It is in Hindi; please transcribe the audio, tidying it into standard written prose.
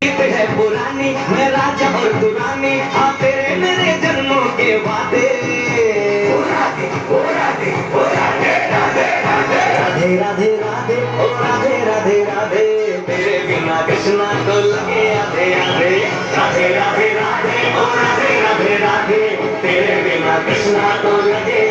गीत है पुरानी, मैं राजा और तू रानी, हाँ तेरे मेरे जन्मों के वादे। ओ राधे ओ राधे ओ राधे राधे राधे राधे राधे राधे ओ राधे राधे राधे, तेरे बिना कृष्णा तो लगे आधे आधे। राधे राधे राधे ओ राधे राधे राधे, तेरे बिना कृष्णा तो लगे